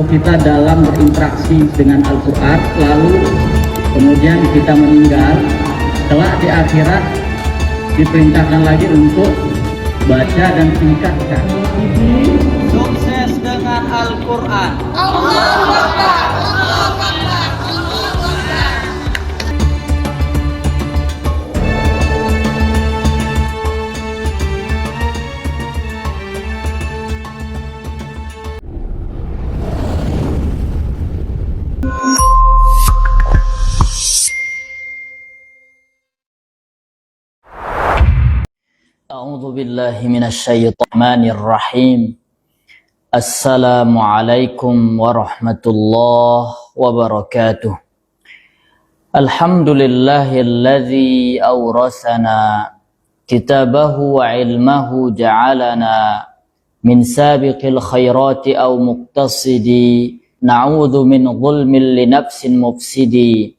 kita dalam berinteraksi dengan Al-Quran, lalu kemudian kita meninggal, kelak di akhirat diperintahkan lagi untuk baca dan tingkatkan. Sukses dengan Al-Quran. A'udzu billahi minasyaitonir rahim. Assalamualaikum warahmatullahi wabarakatuh. Alhamdulillahilladzi awrasana kitabahu wa ilmahu ja'alana min sabiqil khairati aw muqtasidi na'udzu min zulmin li nafsin mufsidi.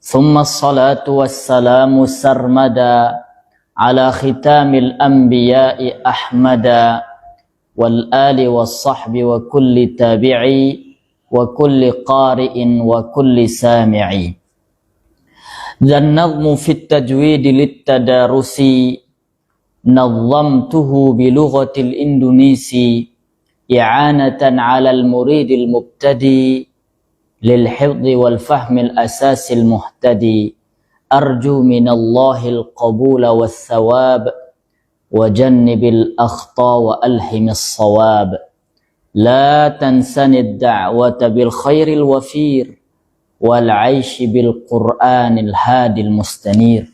Thumma as-salatu was-salamu sarmada ala khitamil anbiya'i ahmada wal ali was sahbi wa kulli tabi'i wa kulli qari'in wa kulli sami'i. Dan nazmu fit tajwid lit tadarusi nazamtuhu bi lughatil indonesi i'anatan 'ala al muridil mubtadi lil hifdhi wal fahmil asasil muhtadi. Arju minallahil qabula was thawab wa jannibil akhta wa alhimis sawab. La tansanid da'wata bil khairil wafir wal 'aishi bil qur'anil hadil mustanir.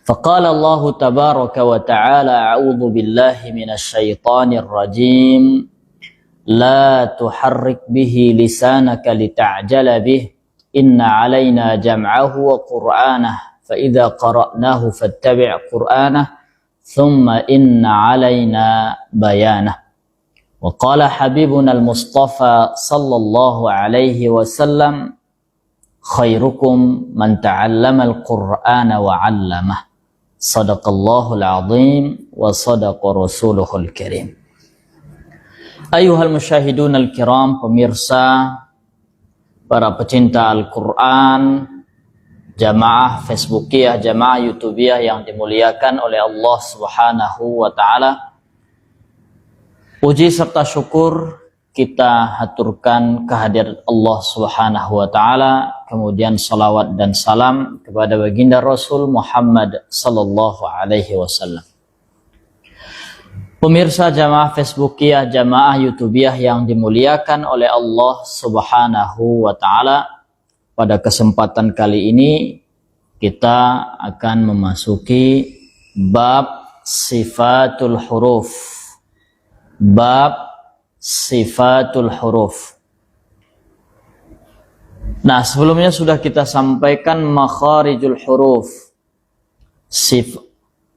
Faqala Allah tabaraka wa ta'ala a'udzu billahi minasy syaithanir rajim. La tuharrik bihi lisanaka lita'jala bih. Inna alaina jam'ahu wa qur'anah fa idza qara'nahu fattabi' qur'anah thumma inna alaina bayanah. Wa qala habibuna al-Mustafa sallallahu alaihi wasallam khairukum man ta'allama al-Qur'ana wa 'allamah. Shadaqallahul 'azim wa sadaqa rasuluhul karim. Ayuhal musyahidun al-kiram, pemirsa, para pecinta Al-Quran, jamaah Facebookiyah, jamaah YouTubiyah yang dimuliakan oleh Allah Subhanahu wa Ta'ala. Puji serta syukur kita haturkan kehadirat Allah Subhanahu wa Ta'ala, kemudian salawat dan salam kepada baginda Rasul Muhammad sallallahu alaihi wasallam. Pemirsa jamaah Facebookiyah, jamaah YouTubiyah yang dimuliakan oleh Allah Subhanahu wa Ta'ala, pada kesempatan kali ini kita akan memasuki bab sifatul huruf. Bab sifatul huruf. Nah, sebelumnya sudah kita sampaikan makharijul huruf.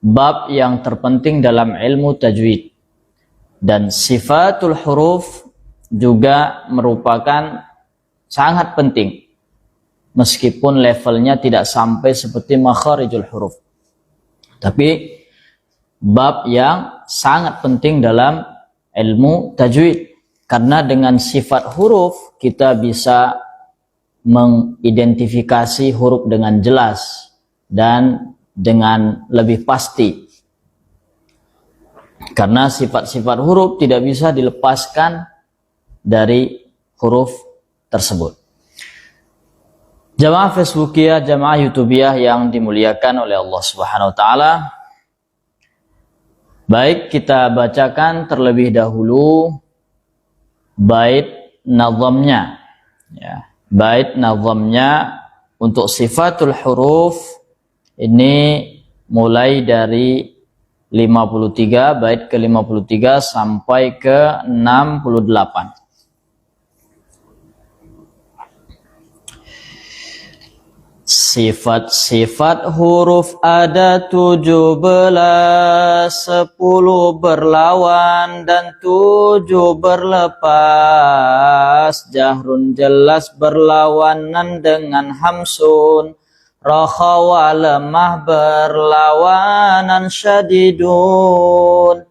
Bab yang terpenting dalam ilmu tajwid. Dan sifatul huruf juga merupakan sangat penting, meskipun levelnya tidak sampai seperti makharijul huruf. Tapi bab yang sangat penting dalam ilmu tajwid, karena dengan sifat huruf kita bisa mengidentifikasi huruf dengan jelas dan dengan lebih pasti, karena sifat-sifat huruf tidak bisa dilepaskan dari huruf tersebut. Jamaah Facebookiyah, jamaah YouTubiyah yang dimuliakan oleh Allah Subhanahu wa Ta'ala, baik, kita bacakan terlebih dahulu bait nazamnya, ya. Bait nazamnya untuk sifatul huruf ini mulai dari 53, bait ke 53 sampai ke 68. Sifat-sifat huruf ada 17, 10 berlawan dan 7 berlepas. Jahrun jelas berlawanan dengan hamsun. Rakhawa lemah berlawanan syadidun.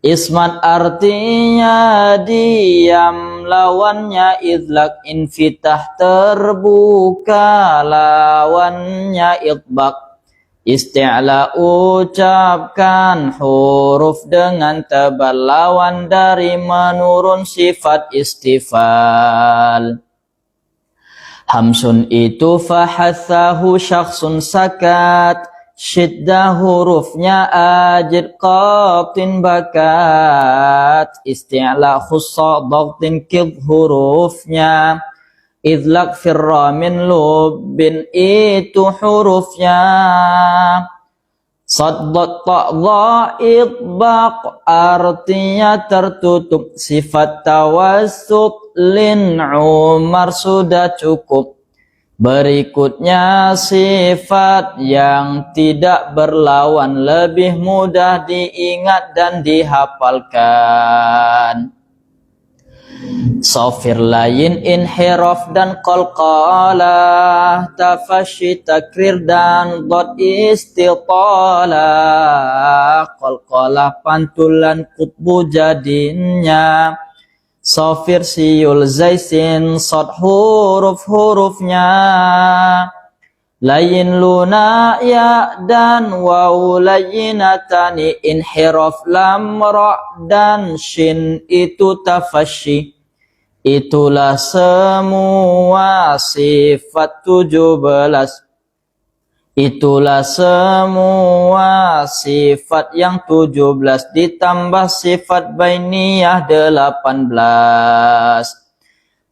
Ismat artinya diam lawannya idlak, infitah terbuka lawannya itbaq. Isti'la ucapkan huruf dengan tebal lawan dari menurun sifat istifal. Hamsun itu fahathahu syakhsun sakat, syiddah hurufnya ajid qatin bakat. Isti'la khussa dhagtin kid hurufnya, idlak firra min lubbin itu hurufnya. Saddat ta'dha itbaq artinya tertutup, sifat tawassut lin Umar sudah cukup. Berikutnya sifat yang tidak berlawan lebih mudah diingat dan dihafalkan. Sofir lain, inhiraf dan qalqalah, tafashi takrir dan dot istitalah. Qalqalah pantulan kutbu jadinya, sofir siyul zaisin sod huruf-hurufnya. Lain luna ya dan waw layinatani, inhiraf lam ra dan shin itu tafashi. Itulah semua sifat 17. Itulah semua sifat yang 17 ditambah sifat bainiyah 18.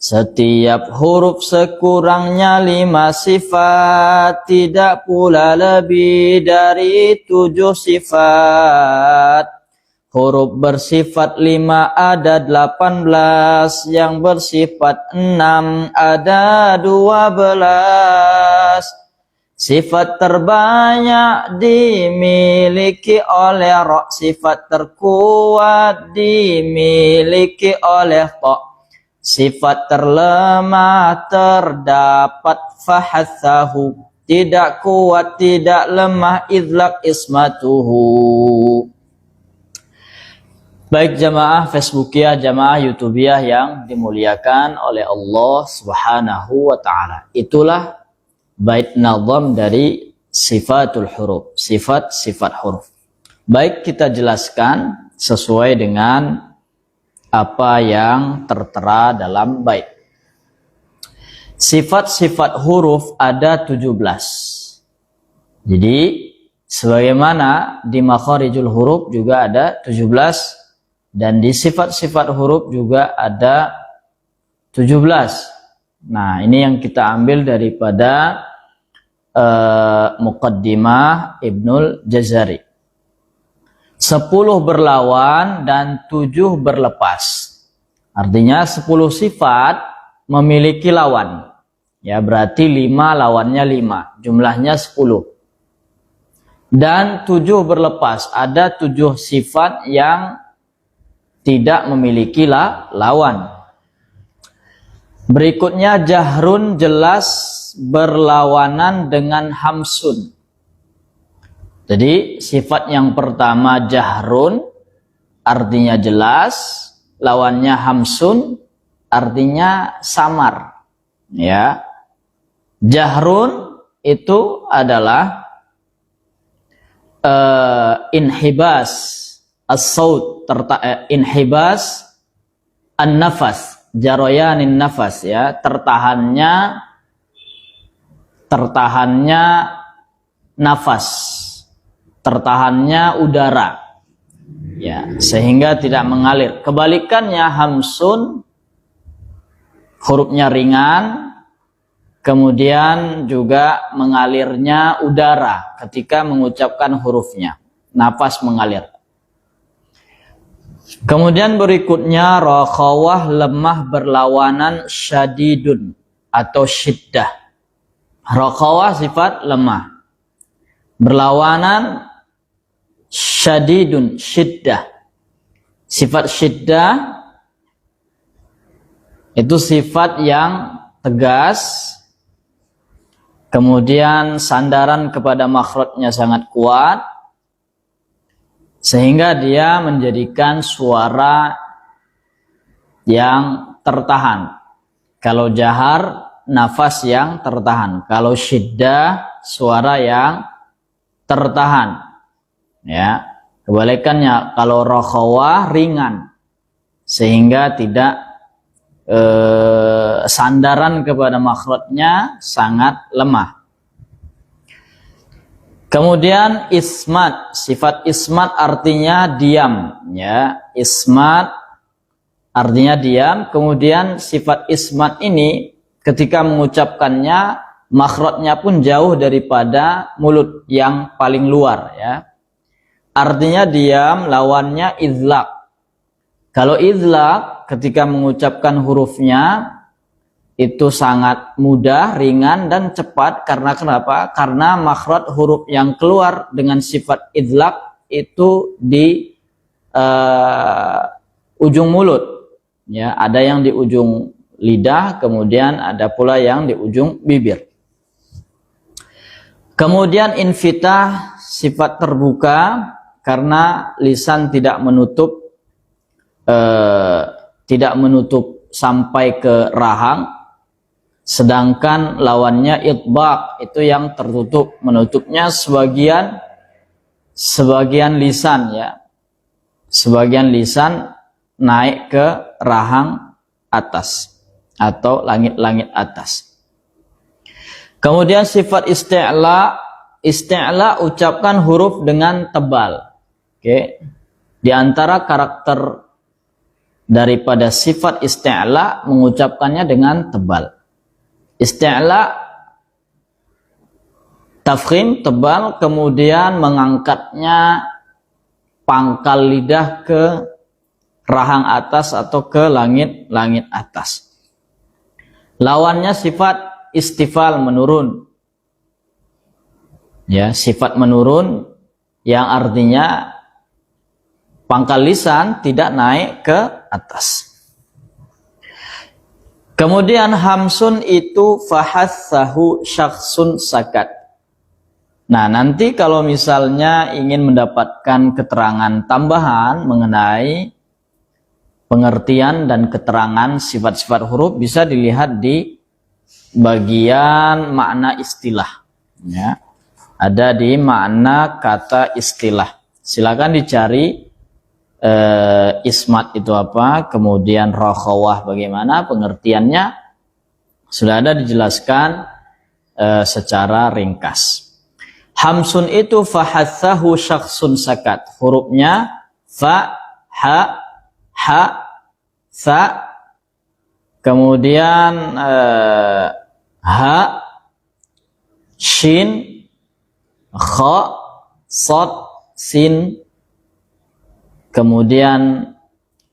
Setiap huruf sekurangnya 5 sifat, tidak pula lebih dari 7 sifat. Huruf bersifat 5 ada 18, yang bersifat 6 ada 12. Sifat terbanyak dimiliki oleh ra, sifat terkuat dimiliki oleh ta. Sifat terlemah terdapat fahathahu, tidak kuat, tidak lemah, idlak ismatuhu. Baik jamaah Facebookiyah, jamaah YouTubiyah yang dimuliakan oleh Allah Subhanahu wa ta'ala. Itulah bait nazam dari sifatul huruf, sifat-sifat huruf. Baik, kita jelaskan sesuai dengan apa yang tertera dalam bait. Sifat-sifat huruf ada 17. Jadi sebagaimana di makharijul huruf juga ada 17, dan di sifat-sifat huruf juga ada 17. Nah, ini yang kita ambil daripada Muqaddimah Ibnul Jazari. 10 berlawan dan 7 berlepas. Artinya 10 sifat memiliki lawan. Ya, berarti 5 lawannya 5. Jumlahnya 10. Dan 7 berlepas. Ada 7 sifat yang tidak memiliki lawan. Berikutnya jahrun, jelas berlawanan dengan hamsun. Jadi sifat yang pertama jahrun artinya jelas, lawannya hamsun artinya samar. Ya. Jahrun itu adalah inhibas as-saut, inhibas an-nafas, jaroyanin nafas, ya, tertahannya nafas, tertahannya udara, ya, sehingga tidak mengalir. Kebalikannya hamsun, hurufnya ringan, kemudian juga mengalirnya udara ketika mengucapkan hurufnya, nafas mengalir. Kemudian berikutnya rakhawah, lemah berlawanan syadidun atau syiddah. Rakhawah sifat lemah, berlawanan syadidun, syiddah. Sifat syiddah itu sifat yang tegas, kemudian sandaran kepada makhrajnya sangat kuat, sehingga dia menjadikan suara yang tertahan. Kalau jahar, nafas yang tertahan. Kalau syiddah, suara yang tertahan. Ya, kebalikannya kalau rokhawah ringan, sehingga tidak sandaran kepada makhrajnya sangat lemah. Kemudian ismat, sifat ismat artinya diam, ya. Ismat artinya diam. Kemudian sifat ismat ini ketika mengucapkannya makhrajnya pun jauh daripada mulut yang paling luar, ya. Artinya diam, lawannya idlaq. Kalau idlaq ketika mengucapkan hurufnya itu sangat mudah, ringan dan cepat. Karena kenapa? Karena makhraj huruf yang keluar dengan sifat idlaq itu di ujung mulut, ya. Ada yang di ujung lidah, kemudian ada pula yang di ujung bibir. Kemudian infitah, sifat terbuka, karena lisan tidak menutup sampai ke rahang, sedangkan lawannya itbaq itu yang tertutup, menutupnya sebagian lisan, ya. Sebagian lisan naik ke rahang atas atau langit-langit atas. Kemudian sifat isti'la, isti'la ucapkan huruf dengan tebal. Oke. Di antara karakter daripada sifat isti'la mengucapkannya dengan tebal. Isti'la tafkhim, tebal, kemudian mengangkatnya pangkal lidah ke rahang atas atau ke langit-langit atas. Lawannya sifat istifal, menurun. Ya, sifat menurun yang artinya pangkal lisan tidak naik ke atas. Kemudian hamsun itu fahassahu syakhsun sakat. Nah, nanti kalau misalnya ingin mendapatkan keterangan tambahan mengenai pengertian dan keterangan sifat-sifat huruf, bisa dilihat di bagian makna istilah, ya. Ada di makna kata istilah. Silakan dicari ismat itu apa, kemudian rokhawah bagaimana pengertiannya, sudah ada dijelaskan secara ringkas. Hamsun itu fahassahu syakhsun sakat, hurufnya fa, ha, sa, kemudian ha, shin, kha, sod, sin, kemudian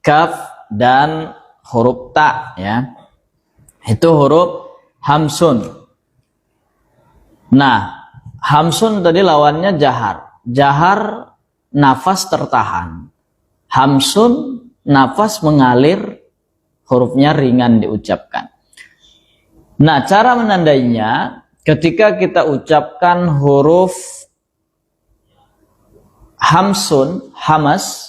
kaf dan huruf ta, ya. Itu huruf hamsun. Nah, hamsun tadi lawannya jahar. Jahar nafas tertahan. Hamsun nafas mengalir, hurufnya ringan diucapkan. Nah, cara menandainya ketika kita ucapkan huruf hamsun, hamas,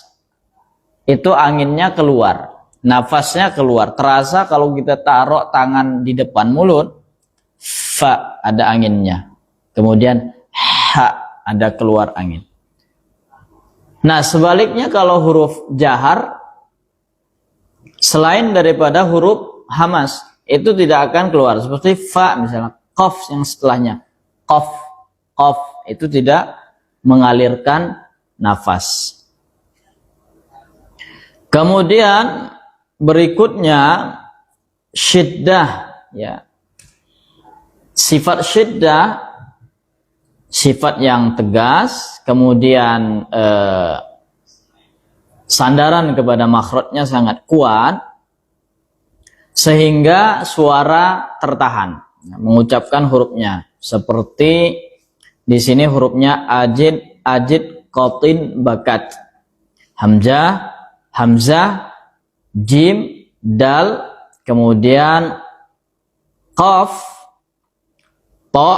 itu anginnya keluar, nafasnya keluar. Terasa kalau kita taruh tangan di depan mulut, fa ada anginnya. Kemudian ha ada keluar angin. Nah, sebaliknya kalau huruf jahar, selain daripada huruf hamas, itu tidak akan keluar. Seperti fa misalnya, qaf yang setelahnya, qaf, itu tidak mengalirkan nafas. Kemudian berikutnya syiddah, ya. Sifat syiddah, sifat yang tegas, kemudian sandaran kepada makhrajnya sangat kuat sehingga suara tertahan mengucapkan hurufnya. Seperti di sini hurufnya ajid, qatin, bakat. Hamzah, jim, dal, kemudian qaf, ta,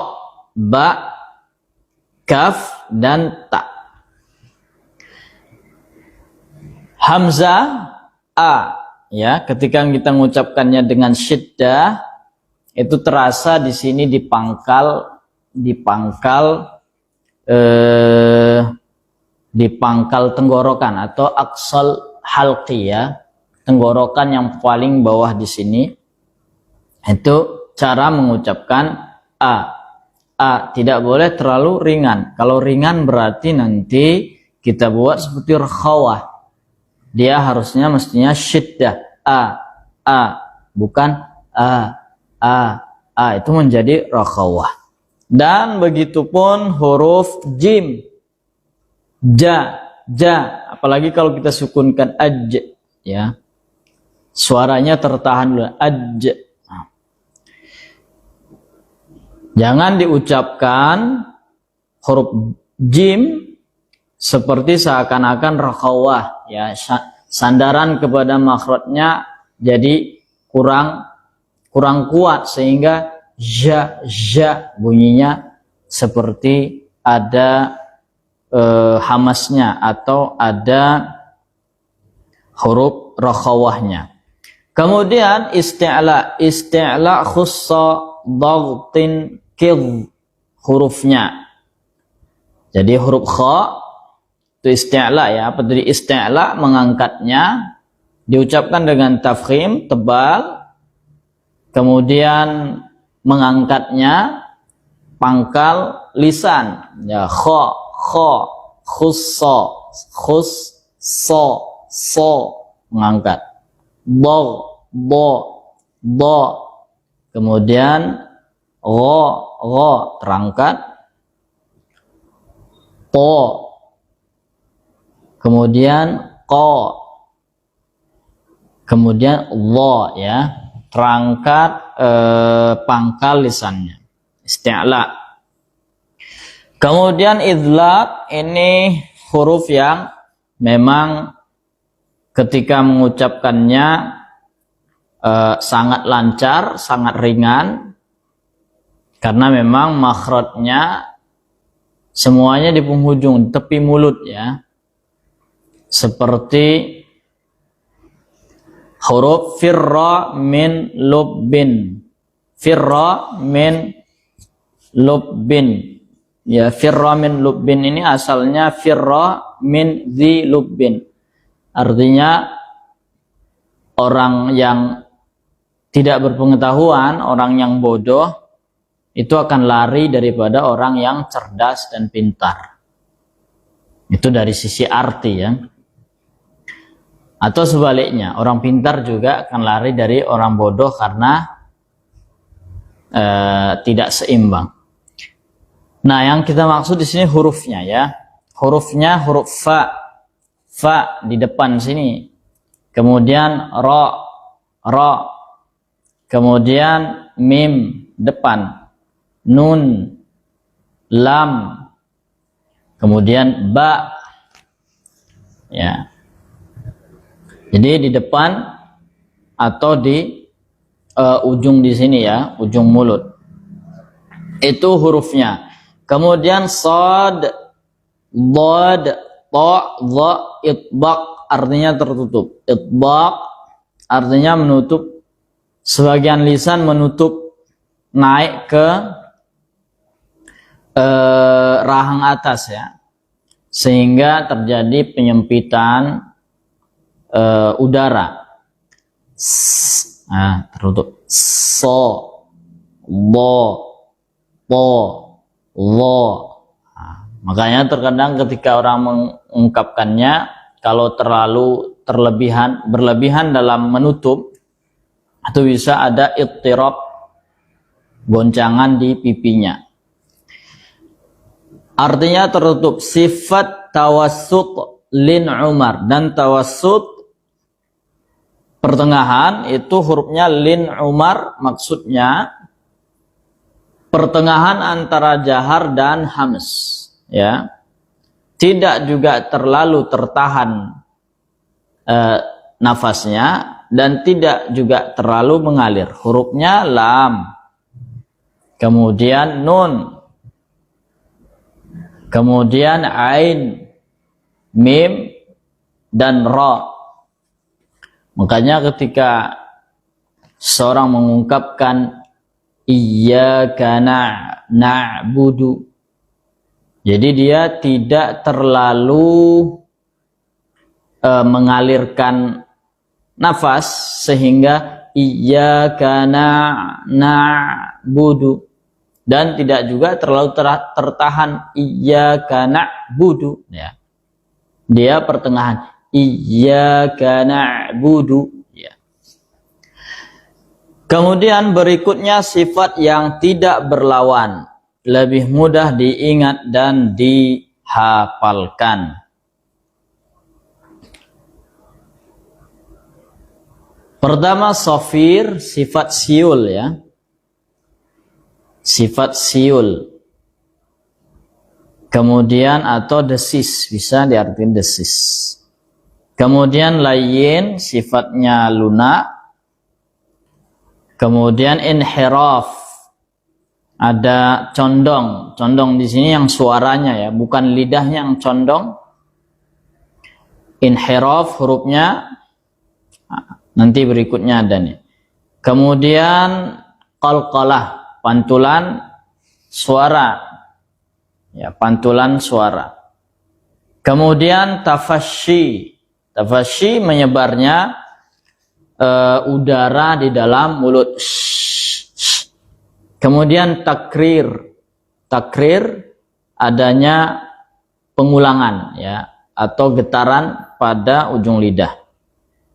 ba, kaf dan ta. Hamzah a, ya, ketika kita mengucapkannya dengan syiddah itu terasa di sini di pangkal tenggorokan atau aqsal halqi, ya, tenggorokan yang paling bawah di sini. Itu cara mengucapkan a. Tidak boleh terlalu ringan. Kalau ringan berarti nanti kita buat seperti rakhawah. Dia harusnya mestinya syiddah. Bukan itu menjadi rakhawah. Dan begitupun huruf jim, ja, apalagi kalau kita sukunkan aj, ya, suaranya tertahan dulu, aj. Jangan diucapkan huruf jim seperti seakan-akan rakhawah, ya, sandaran kepada makhrajnya jadi kurang kuat sehingga ja bunyinya seperti ada hamasnya atau ada huruf rakhawahnya. Kemudian isti'la khussa dhaghtin kidh hurufnya. Jadi huruf kha itu isti'la, ya. Apa dari isti'la? Mengangkatnya, diucapkan dengan tafkhim tebal, kemudian mengangkatnya pangkal lisan, ya, kha khussa so mengangkat, bo kemudian gha terangkat, to kemudian ko kemudian dha, ya, terangkat pangkal lisannya, isti'la. Kemudian idlaq, ini huruf yang memang ketika mengucapkannya sangat lancar, sangat ringan, karena memang makhrajnya semuanya di penghujung, tepi mulut, ya, seperti huruf firra min lubbin, ya, firra min lubbin ini asalnya firra min dzi lubbin, artinya orang yang tidak berpengetahuan, orang yang bodoh itu akan lari daripada orang yang cerdas dan pintar. Itu dari sisi arti, ya. Atau sebaliknya, orang pintar juga akan lari dari orang bodoh karena tidak seimbang. Nah, yang kita maksud di sini hurufnya, ya. Hurufnya huruf fa di depan sini. Kemudian ra. Kemudian mim depan. Nun, lam. Kemudian ba. Ya. Jadi di depan atau di ujung di sini, ya, ujung mulut. Itu hurufnya. Kemudian sad, dad, ta, dha, itbaq artinya tertutup. Itbaq artinya menutup, sebagian lisan menutup naik ke rahang atas, ya, sehingga terjadi penyempitan udara. Nah, tertutup. So, bo, po, lo. Nah, makanya terkadang ketika orang mengungkapkannya, kalau terlalu berlebihan dalam menutup, itu bisa ada ittirab, goncangan di pipinya. Artinya tertutup. Sifat tawassut lin Umar, dan tawassut pertengahan itu hurufnya lin Umar, maksudnya pertengahan antara jahar dan hams, ya, tidak juga terlalu tertahan nafasnya dan tidak juga terlalu mengalir. Hurufnya lam, kemudian nun, kemudian ain, mim, dan ra. Makanya ketika seorang mengungkapkan iyyaka na'budu, jadi dia tidak terlalu mengalirkan nafas sehingga iyyaka na'budu, dan tidak juga terlalu tertahan iyyaka na'budu, ya. Dia pertengahan iyyaka na'budu, ya. Kemudian berikutnya sifat yang tidak berlawan, lebih mudah diingat dan dihafalkan. Pertama sofir, sifat siul, ya. Sifat siul. Kemudian atau desis, bisa diartikan desis. Kemudian layin, sifatnya lunak. Kemudian inhiraf, ada condong. Condong di sini yang suaranya, ya, bukan lidahnya yang condong. Inhiraf hurufnya nanti berikutnya ada nih. Kemudian qalqalah, pantulan suara, ya, pantulan suara. Kemudian tafasyi, tafasyi menyebarnya udara di dalam mulut. Kemudian takrir, takrir adanya pengulangan, ya, atau getaran pada ujung lidah.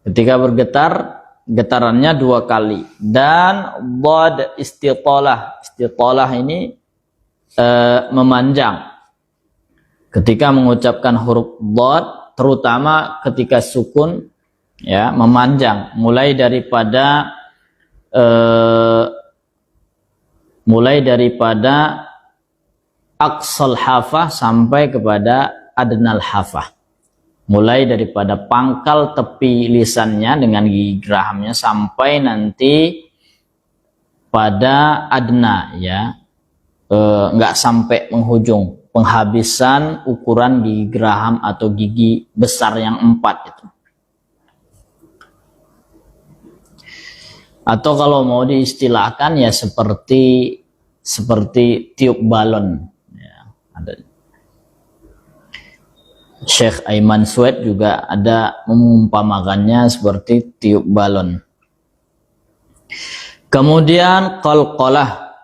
Ketika bergetar, getarannya 2 kali. Dan dhad istitalah, istitalah ini memanjang. Ketika mengucapkan huruf dhad, terutama ketika sukun, ya, memanjang, mulai daripada aqsal hafah sampai kepada adnal hafah. Mulai daripada pangkal tepi lisannya dengan gigi gerahamnya sampai nanti pada adna, ya, nggak sampai menghujung, penghabisan ukuran gigi geraham atau gigi besar yang 4 itu. Atau kalau mau diistilahkan, ya, seperti tiup balon, ya, ada. Syekh Aiman Sued juga ada mengumpamakannya seperti tiup balon. Kemudian qalqalah.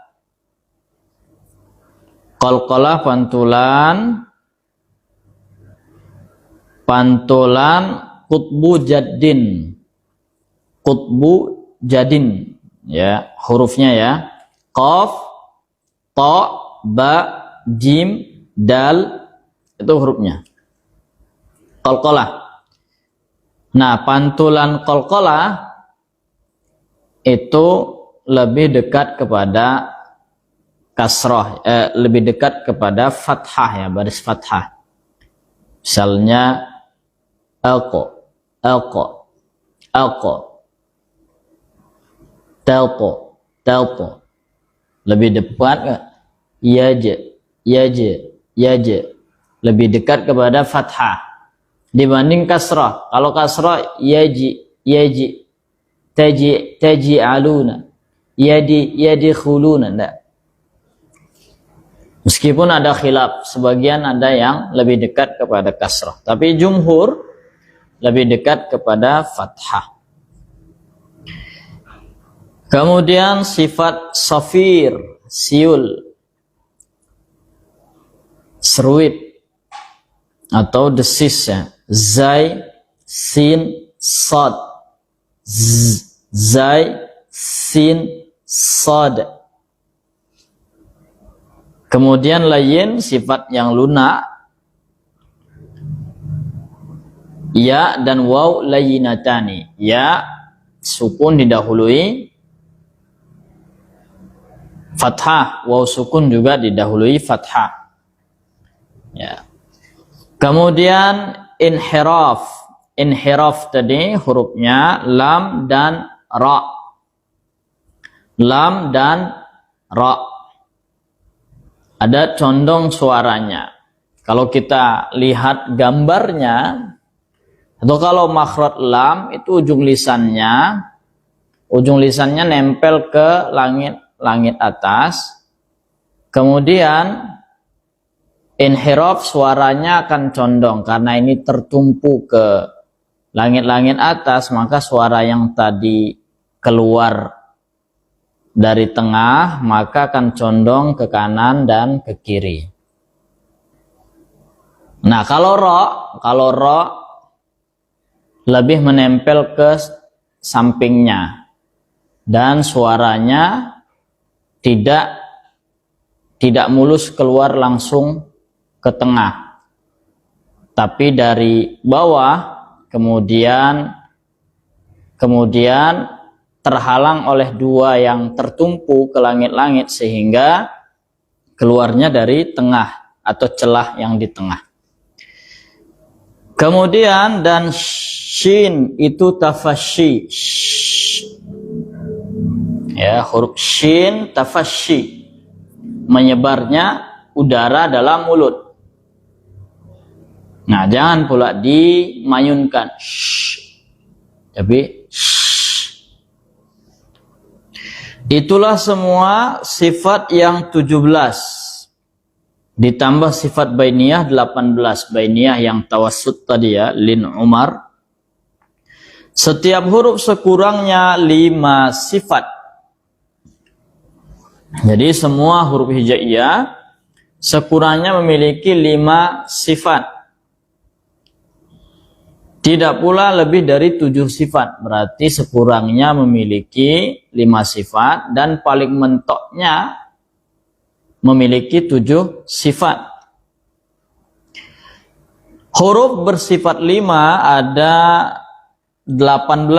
Qalqalah pantulan qutbu jaddin. Qutbu jadin, ya, hurufnya, ya. Qaf, ta, ba, jim, dal, itu hurufnya. Qalqalah. Nah, pantulan qalqalah itu lebih dekat kepada kasrah, lebih dekat kepada fathah, ya, baris fathah. Misalnya alqa, alqa, alqa, talqa, talqa. Lebih dekat yaja, yaja, yaja. Lebih dekat kepada fathah dibanding kasrah. Kalau kasrah yaji, yaji, taji, taji'aluna, yadi, yadikhuluna, enggak. Meskipun ada khilaf, sebagian ada yang lebih dekat kepada kasrah, tapi jumhur lebih dekat kepada fathah. Kemudian sifat safir, siul, seruit atau desis, ya. Zai, sin, sad. Zai, sin, sad. Kemudian layin, sifat yang lunak. Ya dan waw layinatani. Ya, sukun didahului fathah, waw sukun juga didahului fathah, ya. Kemudian inhiraf. Inhiraf tadi hurufnya lam dan ra. Lam dan ra. Ada condong suaranya. Kalau kita lihat gambarnya, Atau kalau makhraj lam itu ujung lisannya nempel ke langit atas. Kemudian inhiraf, suaranya akan condong karena ini tertumpu ke langit-langit atas, maka suara yang tadi keluar dari tengah maka akan condong ke kanan dan ke kiri. Nah, kalau ro lebih menempel ke sampingnya dan suaranya tidak mulus keluar langsung ke tengah, tapi dari bawah kemudian terhalang oleh dua yang tertumpu ke langit-langit sehingga keluarnya dari tengah atau celah yang di tengah. Kemudian dan shin itu tafasyi. Ya, huruf shin tafasyi. Menyebarnya udara dalam mulut. Nah, jangan pula dimayunkan. Tapi itulah semua sifat yang 17. Ditambah sifat bainiyah 18. Bainiyah yang tawassut tadi ya, lin Umar. Setiap huruf sekurangnya 5 sifat. Jadi semua huruf hijaiyah sekurangnya memiliki 5 sifat. Tidak pula lebih dari 7 sifat. Berarti sekurangnya memiliki 5 sifat dan paling mentoknya memiliki 7 sifat. Huruf bersifat 5 ada 18.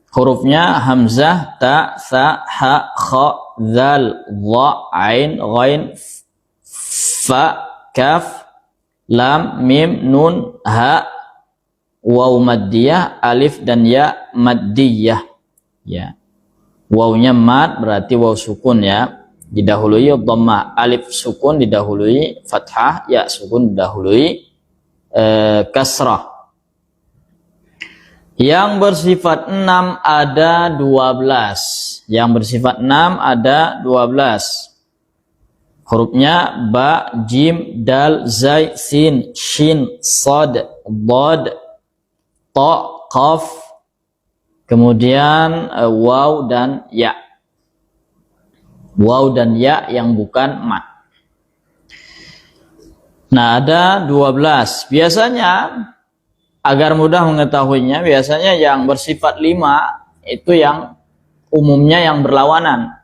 Hurufnya hamzah, ta, sa, ha, kha, dzal, dha, ain, ghain, fa, kaf, lam, mim, nun, ha, waw maddiyah, alif dan ya maddiyah. Ya. Wawnya mad berarti waw sukun ya. Didahului dhammah, alif sukun didahului fathah, ya sukun didahului kasrah. Yang bersifat 6 ada 12. Yang bersifat 6 ada 12. Hurufnya ba, jim, dal, zai, sin, shin, sad, dad, ta, qaf, kemudian waw dan ya. Waw dan ya yang bukan mat. Nah, ada 12. Biasanya agar mudah mengetahuinya, biasanya yang bersifat 5 itu yang umumnya yang berlawanan.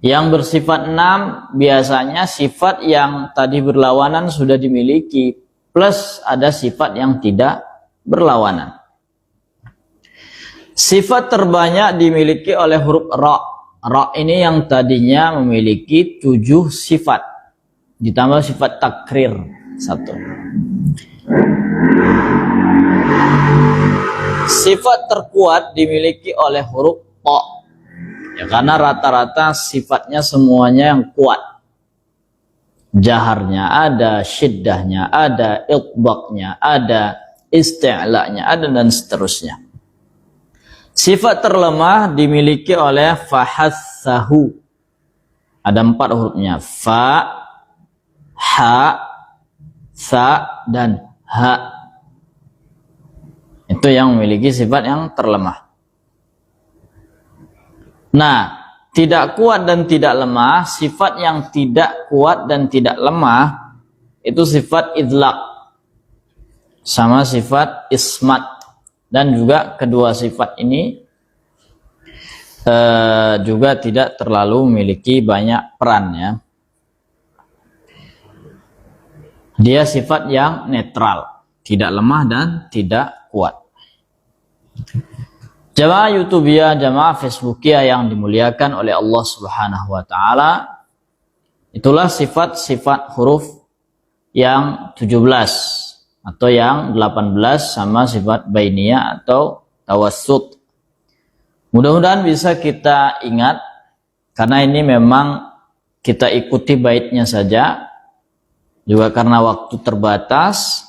Yang bersifat 6 biasanya sifat yang tadi berlawanan sudah dimiliki plus ada sifat yang tidak berlawanan. Sifat terbanyak dimiliki oleh huruf ra. Ra ini yang tadinya memiliki 7 sifat. Ditambah sifat takrir 1. Sifat terkuat dimiliki oleh huruf ta. Ya, karena rata-rata sifatnya semuanya yang kuat. Jaharnya ada, syiddahnya ada, itbaqnya ada, isti'la'nya ada dan seterusnya. Sifat terlemah dimiliki oleh fahassahu. Ada 4 hurufnya. Fa, ha, sa, dan ha. Itu yang memiliki sifat yang terlemah. Nah, tidak kuat dan tidak lemah, sifat yang tidak kuat dan tidak lemah itu sifat idlaq. Sama sifat ismat. Dan juga kedua sifat ini juga tidak terlalu memiliki banyak peran ya. Dia sifat yang netral, tidak lemah dan tidak kuat. Jamaah YouTubiah, jamaah Facebookiah yang dimuliakan oleh Allah Subhanahu wa taala, itulah sifat-sifat huruf yang 17 atau yang 18 sama sifat bainiyah atau tawassut. Mudah-mudahan bisa kita ingat karena ini memang kita ikuti baitnya saja. Juga karena waktu terbatas,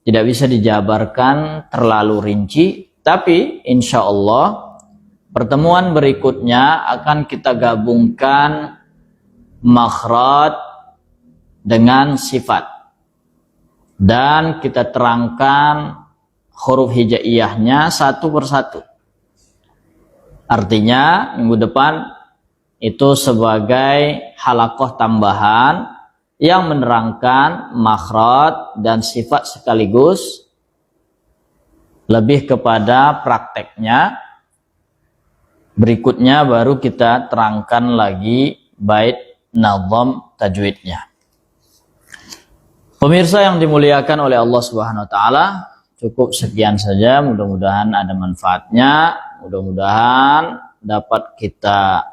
tidak bisa dijabarkan terlalu rinci, tapi insya Allah pertemuan berikutnya akan kita gabungkan makhraj dengan sifat dan kita terangkan huruf hijaiyahnya satu persatu. Artinya minggu depan itu sebagai halaqah tambahan yang menerangkan makhraj dan sifat sekaligus, lebih kepada prakteknya. Berikutnya baru kita terangkan lagi bait nazam tajwidnya. Pemirsa yang dimuliakan oleh Allah Subhanahu wa taala, cukup sekian saja, mudah-mudahan ada manfaatnya, mudah-mudahan dapat kita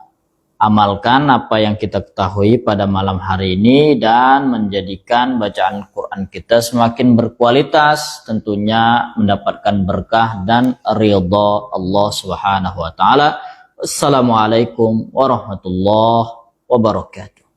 amalkan apa yang kita ketahui pada malam hari ini dan menjadikan bacaan Quran kita semakin berkualitas, tentunya mendapatkan berkah dan ridha Allah Subhanahu wa taala. Assalamualaikum warahmatullahi wabarakatuh.